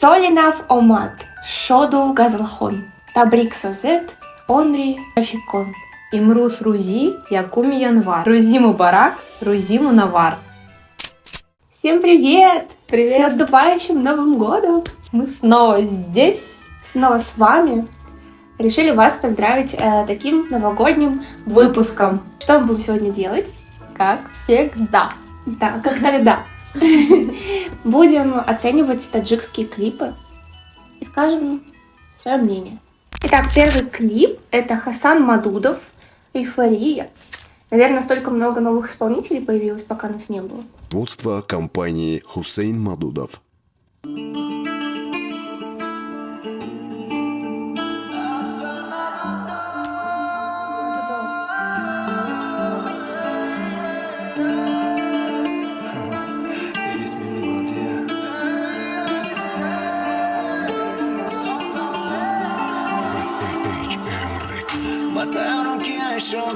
Солинав омат, шоду газлхон, табрик созет, онри афикон. Имрус Рузи, Якуми Январ. Рузи Мубарак, Рузи Мунавар. Всем привет! Привет! С наступающим Новым годом! Мы снова здесь. Снова с вами. Решили вас поздравить таким новогодним выпуском. Что мы будем сегодня делать? Как всегда. Да, как тогда. Будем оценивать таджикские клипы и скажем свое мнение. Итак, первый клип — это Хасан Мадудов «Эйфория». Наверное, столько много новых исполнителей появилось, пока нас не было. Руководство компании Хусейн Мадудов.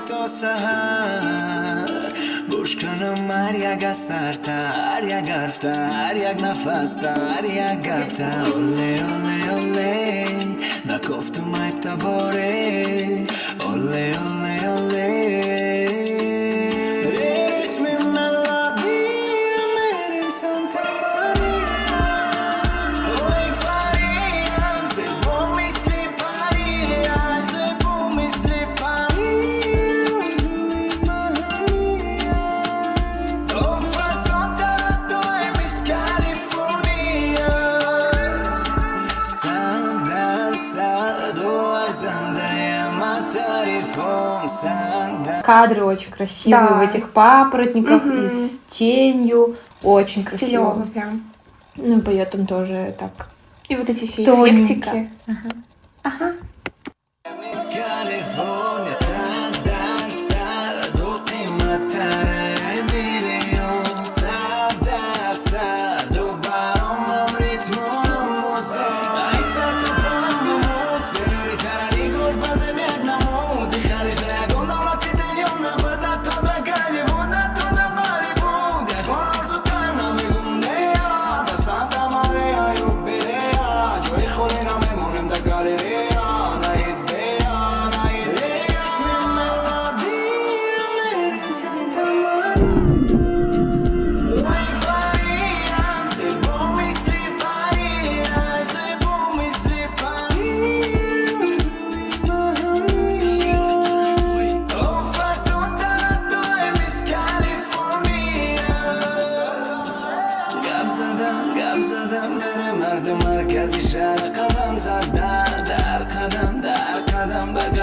تو سهر گوش کنم هر یک اثرتر یک حرفتر یک نفستر یک گفتر اوله اوله اوله نکفتم اکتباره اوله اوله اوله Кадры очень красивые, да. В этих папоротниках и с тенью. Очень красиво. Прям. Ну, поет он тоже так. И вот эти все эффектики. Ага.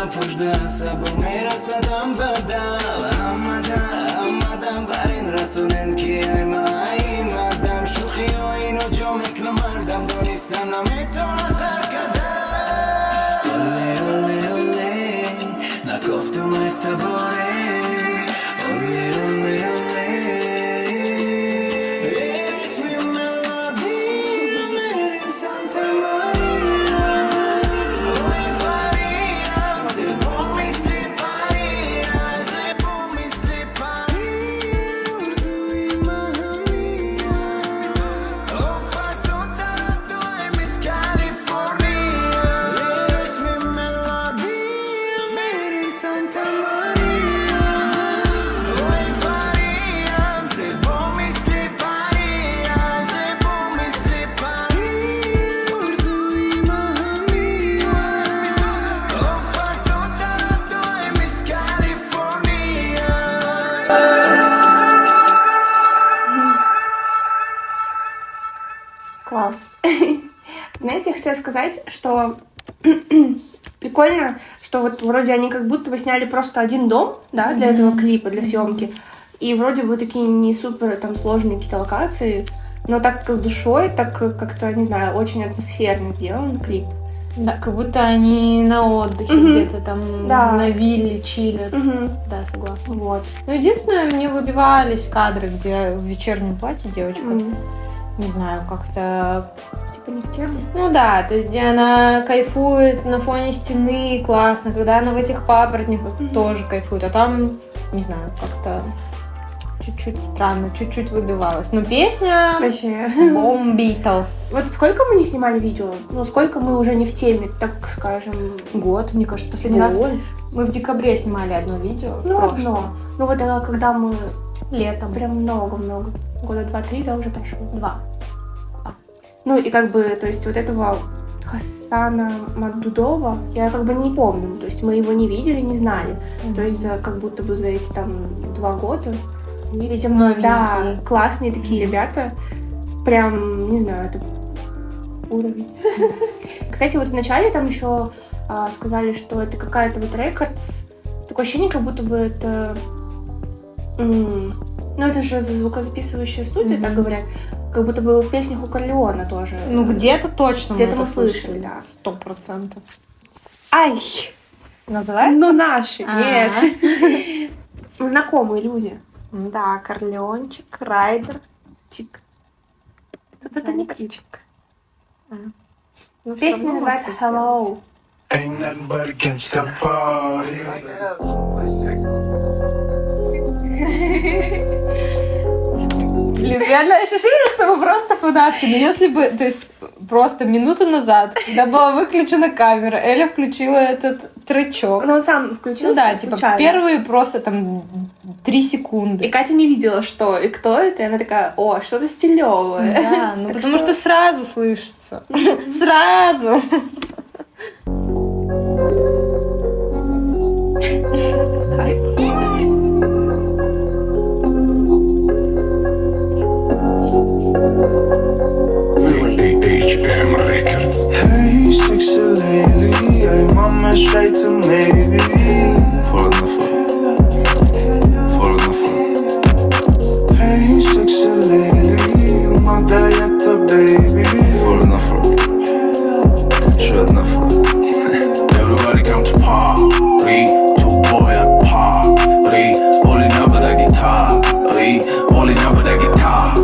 پشت سبو میرسدم بدم آمدم بر این رسولن که ایمدم شوخی و اینو جا میکنم مردم دونستم نمیتونم ترکدم اوله اوله اوله نکفتم اکتباره اوله اوله اوله اسمی ملادی میریم سانتا Класс. Знаете, я хотела сказать, что прикольно, что вот вроде они как будто бы сняли просто один дом, да, для этого клипа, для съемки. И вроде бы такие не супер там сложные какие-то локации, но так с душой, так как-то, не знаю, очень атмосферно сделан клип. Да, как будто они на отдыхе где-то там на вилле чилят. Да, согласна. Вот. Ну, единственное, мне выбивались кадры, где в вечернем платье девочка, не знаю, как-то... Типа не к теме? Ну да, то есть где она кайфует на фоне стены, классно, когда она в этих папоротниках тоже кайфует, а там, не знаю, как-то чуть-чуть странно, чуть-чуть выбивалась. Но песня Вообще. бомбитос. Вот сколько мы не снимали видео? Ну, сколько мы уже не в теме, так скажем. Год, мне кажется, последний раз Больше. мы в декабре снимали одно видео. Ну, в прошлом. одно. Ну, вот когда мы Летом. прям много-много. Года 2-3, да, уже прошло. 2. Ну, и как бы, то есть вот этого Хасана Мадудова я как бы не помню. То есть мы его не видели, не знали. То есть как будто бы за эти там 2 года. Видимо, да, классные такие ребята. Прям, не знаю, это уровень. Кстати, вот вначале там еще сказали, что это какая-то вот рекордс. Такое ощущение, как будто бы это... Ну, это же звукозаписывающая студия, так говорят. Как будто бы в песнях у Корлеона тоже. Ну, где-то точно Где-то мы мы это слышали, да. 100%. Ай! Называется? Ну, наши, нет. А. Знакомые люди. Да, Корлеончик, Райдер. Чик. Тут это не кричик. Ну, Песня всё равно называется можно Hello. Ain't nothing but against the party. Блин, реально ощущение, что мы просто фанатки. Но если бы, то есть, просто минуту назад, когда была выключена камера, Эля включила этот тречок. Ну, он сам включился. Ну да, типа, случайно. первые просто там 3 секунды. И Катя не видела, что и кто это, и она такая: о, что-то стилевое. Да, ну Так потому что сразу слышится. Сразу. Скайп. AHM Records. Hey, sexy lady, I'm on my straight to maybe. For the full. Hey, sexy lady, my diet, baby. For the full. Shut the full. Everybody come to party. Two boy at party. All in up with the guitar. All in up with the guitar.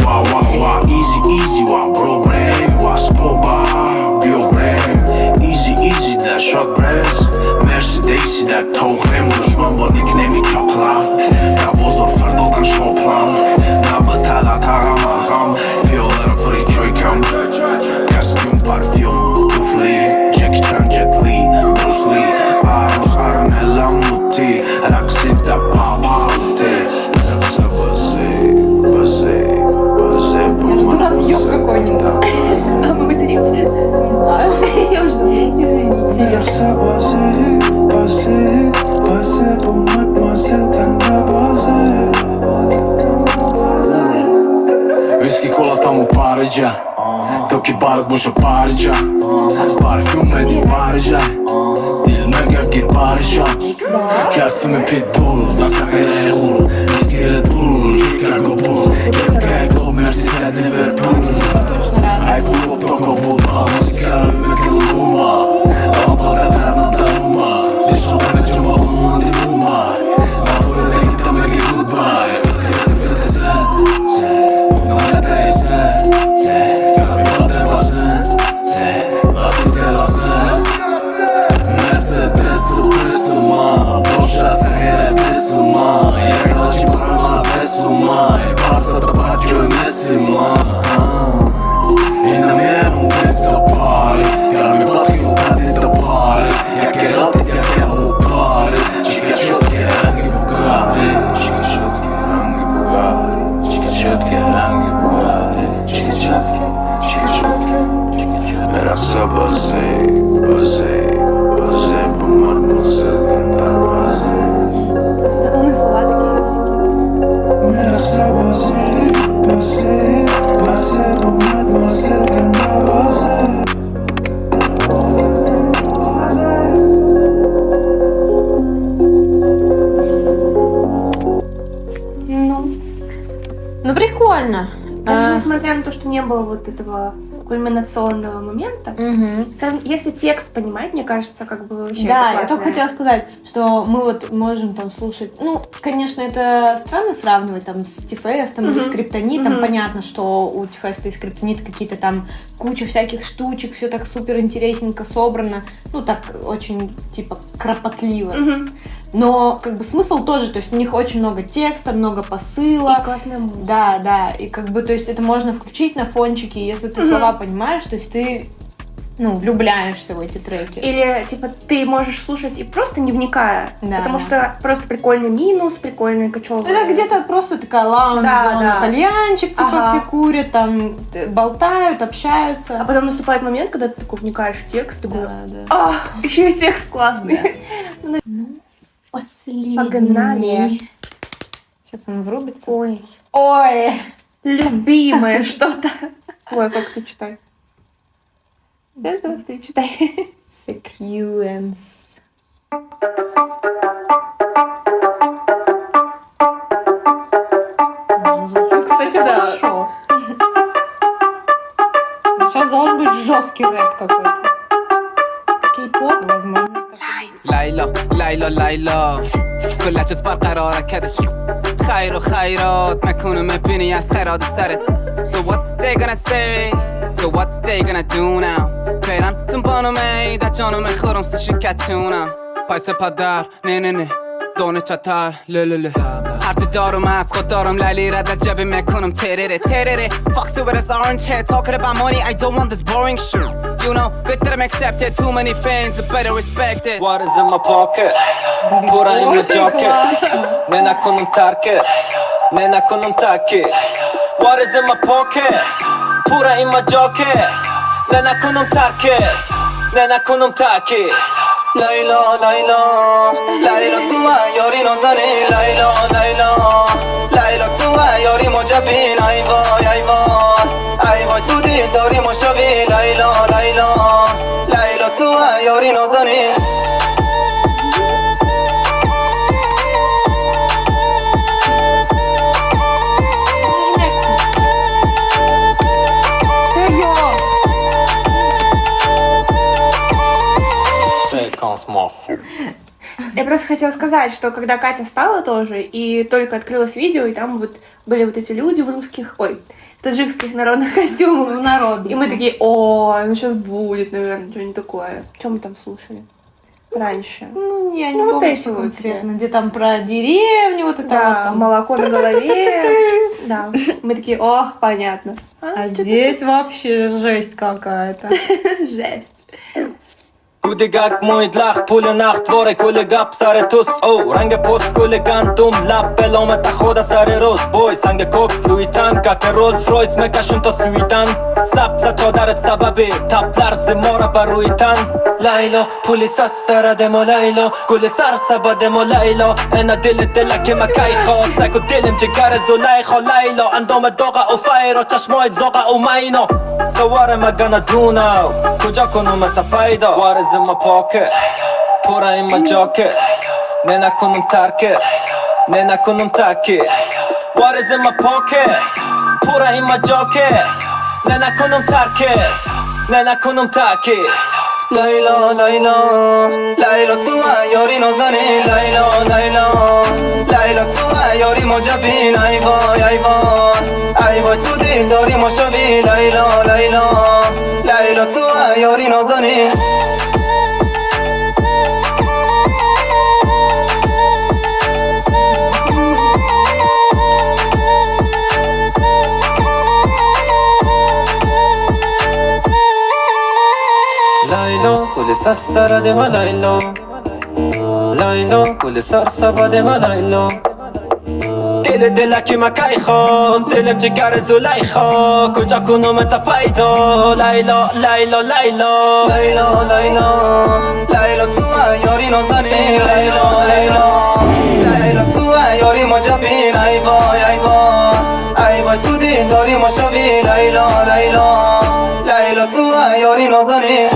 Wow, wow, wow, easy, wow, bro, brand, wow, sport bar, bio brand, easy, that short breath, Mercedes, that tog hem, düşman var nickname çapla, ya bozor fardodan şoplan, na bıtala taramaham, piyolara priçoykam, kostüm, parfüm, tufli, Jackie Chan, Jet Li, Bruce Lee, Arus, Arun, Hellam, Mutti, Raksit, da Papa-Uti, Жду разъем какой-нибудь. А мы материмся? Не знаю. Я уже Извините. Viski kola tamo paređa Dok je barat boşa parça Parfüm edip parça Dilime gök gir parça Kastımı pitbull Dansa gere hul Viski Red Bull Chicago Bull Gek do Mercedes Liverpool Ay pulo toko bulma Muzika mekelo buma Lampada darana daruma Dişo bana cuma olma di buma Lafı rengi tamegi goodbye Fıtı sen Nana değilsen Kalbi bademazsın Lastik elasın Mercedes presuma Boşa sehre besuma Yakalaç parama besuma Varsa da bak görmesima Inamiyorum questa pari Kalbi batıyor hadi da pari Jak je rati jak je upari Čika čotke rangi Bugari Čika čotke rangi Bugari Čika čotke rangi Bugari Čika čotke Meraksa baze Bu mademoiselle Gandar baze знакомые слова такие. Meraksa baze Bu mademoiselle Gandar baze Ну, Ну, прикольно. даже несмотря на то, что не было вот этого кульминационного момента, всё равно, если текст понимать, мне кажется, как бы вообще Да, это я классно. только хотела сказать, что мы вот можем там слушать, ну, конечно, это странно сравнивать там с Тифестом или Скриптонитом, понятно, что у Тифеста и Скриптонита какие-то там куча всяких штучек, все так супер интересненько собрано, ну, так очень, типа, кропотливо. но как бы смысл тоже, то есть у них очень много текста, много посыла. И классная музыка. Да, да, и как бы, то есть это можно включить на фончике, если ты слова понимаешь, то есть ты, ну, влюбляешься в эти треки. Или, типа, ты можешь слушать и просто не вникая, Да. потому что просто прикольный минус, прикольный кочевый. Это где-то просто такая лаунж-зона, Да, да. кальянчик, типа, Ага. все курят, там, болтают, А общаются. потом наступает момент, когда ты такой вникаешь в текст, такой, Да, да. еще и текст классный. Последний. Погнали. Сейчас он врубится. Ой, Ой! любимое что-то. Ой, как ты читай? Без давай ты читай. Sequence. Звучит, кстати, да. Хорошо. Сейчас должен быть жесткий рэп какой-то. Кей-поп. Возможно. ليلى ليلى ليلى كل چیز برقراره کده خیر و خیرات مکنه مبینی از خیرات سرت So what they gonna say So what they gonna do now برن تون بانو می در جانو میخورم سشی کتونم پایس پدر نه نه نه دونه چطر للله هرچی دارم از خود دارم لیلی را در جبی میکنم ترره ترره Fuck to with this orange head Talking about money I don't want this boring shit You know good that I'm accepted Too many fans I better respect it What is in my pocket? Put it in my jacket 내 나코는 target 내 나코는 target What is in my pocket? Put it in my jacket 내 나코는 target 내 나코는 target Layla, Layla, Layla tuwa yori no zane Layla, Layla, Layla tuwa yori mo jabin Ay boy, ay boy, ay boy tu dil dori mo shabi Layla, Layla, Layla tuwa yori no zane Я просто хотела сказать, что когда Катя стала тоже, и только открылось видео, и там вот были вот эти люди в русских, ой, в таджикских народных костюмах, Народных. и мы такие, о, ну сейчас будет, наверное, что-нибудь такое. Что мы там слушали раньше? Ну, я не Ну, вот помню, эти что вот конкретно. Где там про деревню, вот это вот Да, там. молоко на голове. Да, мы такие, о, понятно. А что-то здесь вообще жесть какая-то. жесть. گودگک موید لخت پول نخت واره کل گپ سر توس او رنگ پست کل گندم لب بلامت خود سر روز بوی سنگ کوکس لویتن کت رولز رویز مکشون تا سویدن سبز چادرت سببی تب لرز مارا بر روی تن لیلا پولی سستر دمو لیلا گل سر سبا دمو لیلا اینا دل دلک مکی خواست نکو دلم جگر زلیخا لیلا اندام داغ او فیرا چشمای زاغ او مینا سوار مگن دونو کجا کنم تا پیدا What is in my pocket? Put it in my jacket 내 나코는 target 내 나코는 target What is in my pocket? Put it in my jacket 내 나코는 target 내 나코는 target Layla, Layla, Layla tuwa yori no zane Layla, Layla, Layla tuwa yori mo jabin Ay boy, ay boy, ay boy tu dil dori mo shabi Layla, Layla, Layla tuwa yori no zane Layla, guli sastara de ma Layla Layla, guli sarsaba de ma Layla دل دلکی مکی خواست دلم جگر زلیخا کجا کنم تا پیدا لیلا لیلا لیلا لیلا لیلا لیلا تو یاری نازنی لیلا لیلا لیلا تو یاری ما جبین ای وای ای وای ای وای تو دل داری ما شبی لیلا لیلا لیلا تو یاری نازنی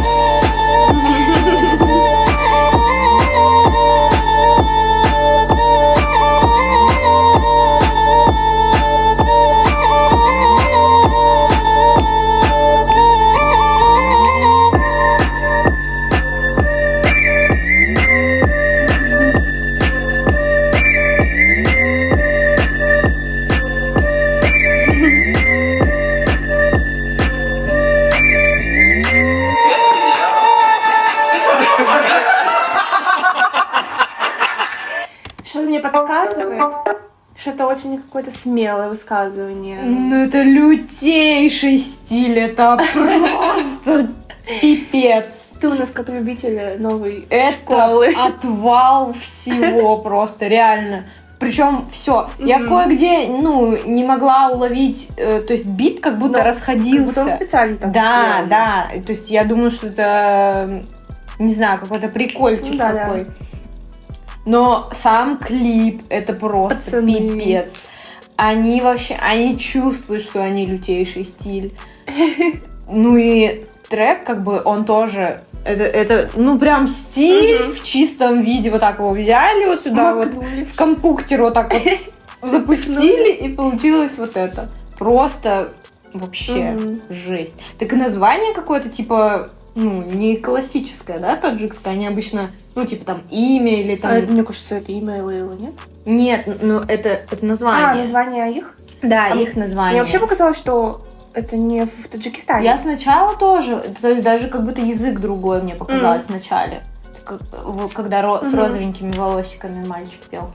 что-то очень какое-то смелое высказывание. Ну, это лютейший стиль, это просто пипец. Ты у нас как любитель новой Это школы. отвал всего просто, реально. Причем все. Я кое-где, не могла уловить, то есть бит как будто Ну, расходился. Как будто он специально так Да, сделан. да. То есть я думаю, что это, не знаю, какой-то прикольчик Да, такой. Но сам клип это просто Пацаны. пипец. Они вообще, они чувствуют, что они лютейший стиль. Ну и трек, как бы, он тоже... Это прям стиль в чистом виде. Вот так его взяли вот сюда, вот в компьютер вот так вот запустили, и получилось вот это. Просто вообще жесть. Так и название какое-то, типа, не классическое, да, таджикское. Они обычно, типа там имя или там... Мне кажется, это имя Лейла, нет? Нет, это название. Название их? Да, их название. Мне вообще показалось, что это не в Таджикистане. Я сначала тоже, то есть даже как будто язык другой мне показалось в начале. Когда с розовенькими волосиками мальчик пел,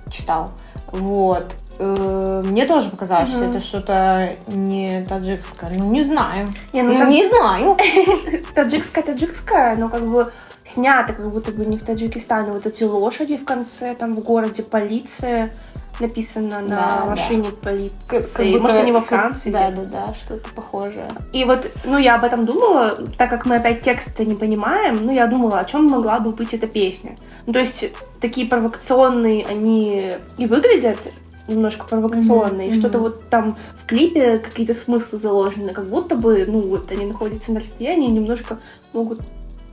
читал. Вот. Мне тоже показалось, что это что-то не таджикское. Не знаю. Не знаю. Таджикская, но как бы снято, как будто бы не в Таджикистане. Вот эти лошади в конце, там в городе полиция. Написано на машине полиции. Может, они во Франции? Да, что-то похожее. И вот, я об этом думала, так как мы опять текст-то не понимаем, я думала, о чем могла бы быть эта песня. То есть, такие провокационные они и выглядят, немножко провокационные, что-то вот там в клипе какие-то смыслы заложены, как будто бы, они находятся на расстоянии и немножко могут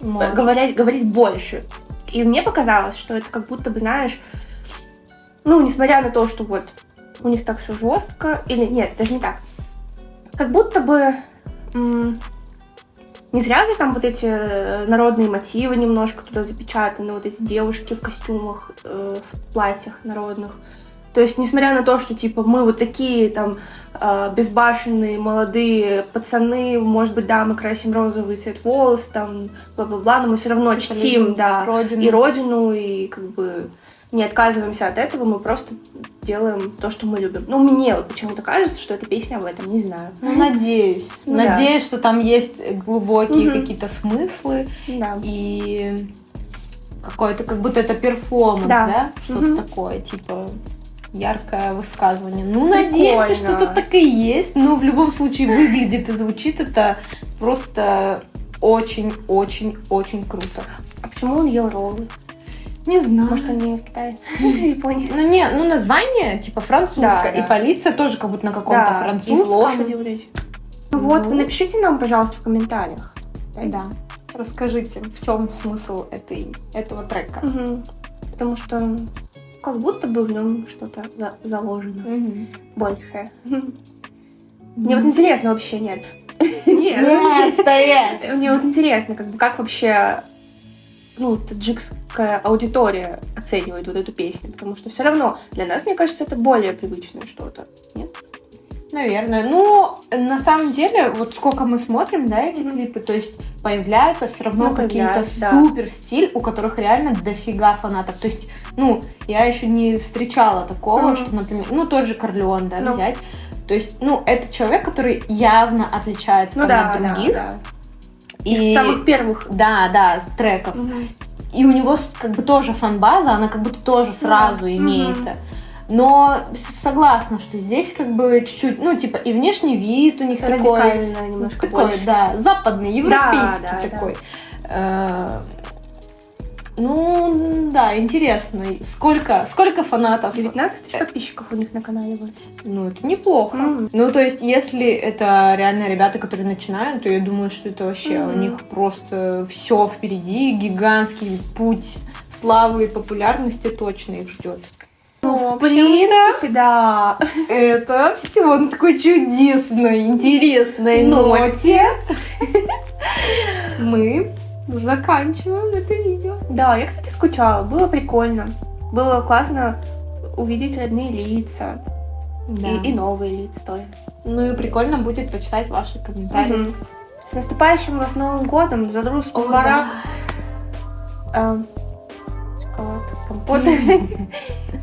говорить больше. И мне показалось, что это как будто бы, знаешь, несмотря на то, что вот у них так все жестко, или нет, даже не так. Как будто бы не зря же там вот эти народные мотивы немножко туда запечатаны, вот эти девушки в костюмах, в платьях народных. То есть, несмотря на то, что, типа, мы вот такие там безбашенные, молодые пацаны, может быть, да, мы красим розовый цвет волос, там, бла-бла-бла, но мы все равно чтим, родину. И родину, и как бы не отказываемся от этого, мы просто делаем то, что мы любим. Мне вот почему-то кажется, что эта песня об этом, не знаю. Надеюсь. Надеюсь, что там есть глубокие какие-то смыслы. Да. И какой-то, как будто это перформанс, да? Что-то такое, типа яркое высказывание. Надеемся, что это так и есть. Но в любом случае выглядит и звучит это просто очень-очень-очень круто. А почему он ел роллы? Не знаю. Может, они в Китае, в Японии. Название, типа, французское. Да. И полиция тоже как будто на каком-то французском. И лошади вот эти. Вот, вы напишите нам, пожалуйста, в комментариях. Да. Расскажите, в чем смысл этого трека. Потому что как будто бы в нем что-то заложено. Большее. Мне вот интересно вообще, нет. Нет, стоять! Мне вот интересно, как вообще таджикская аудитория оценивает вот эту песню, потому что все равно для нас, мне кажется, это более привычное что-то, нет? Наверное. На самом деле, вот сколько мы смотрим, да, эти клипы, то есть появляются все равно какие-то супер стиль, у которых реально дофига фанатов. То есть, я еще не встречала такого, что, например, тот же Корлеон, да, взять. То есть, это человек, который явно отличается от других. Да. Из самых первых. Да, с треков. И у него как бы тоже фан-база, она как будто тоже сразу имеется. Но согласна, что здесь как бы чуть-чуть, типа и внешний вид у них такой. Радикально немножко такой, больше. да, западный, европейский такой. Интересно. Сколько фанатов? 19 тысяч подписчиков у них на канале будет. Это неплохо. То есть, если это реально ребята, которые начинают, то я думаю, что это вообще у них просто все впереди, гигантский путь славы и популярности точно их ждет. В принципе, да. Это все на такой чудесной, интересной ноте. Мы заканчиваем это видео. Да, я, кстати, скучала. Было прикольно. Было классно увидеть родные лица. Да. И новые лица тоже. И прикольно будет почитать ваши комментарии. С наступающим вас Новым годом! Задрус Мубарак! шоколад, компот.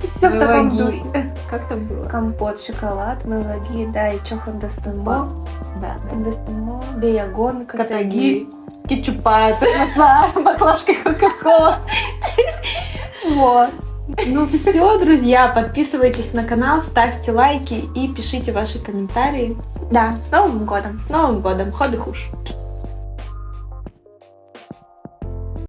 Все в таком духе. Как там было? Компот, шоколад, мелаги, да, и чё хондестемо, Да. хондестемо, беягон, Катаги, кетчупа, термоса, баклажка Кока-Кола. Вот. Ну все, друзья, подписывайтесь на канал, ставьте лайки и пишите ваши комментарии. Да, с Новым годом! С Новым годом! Ходы хуш!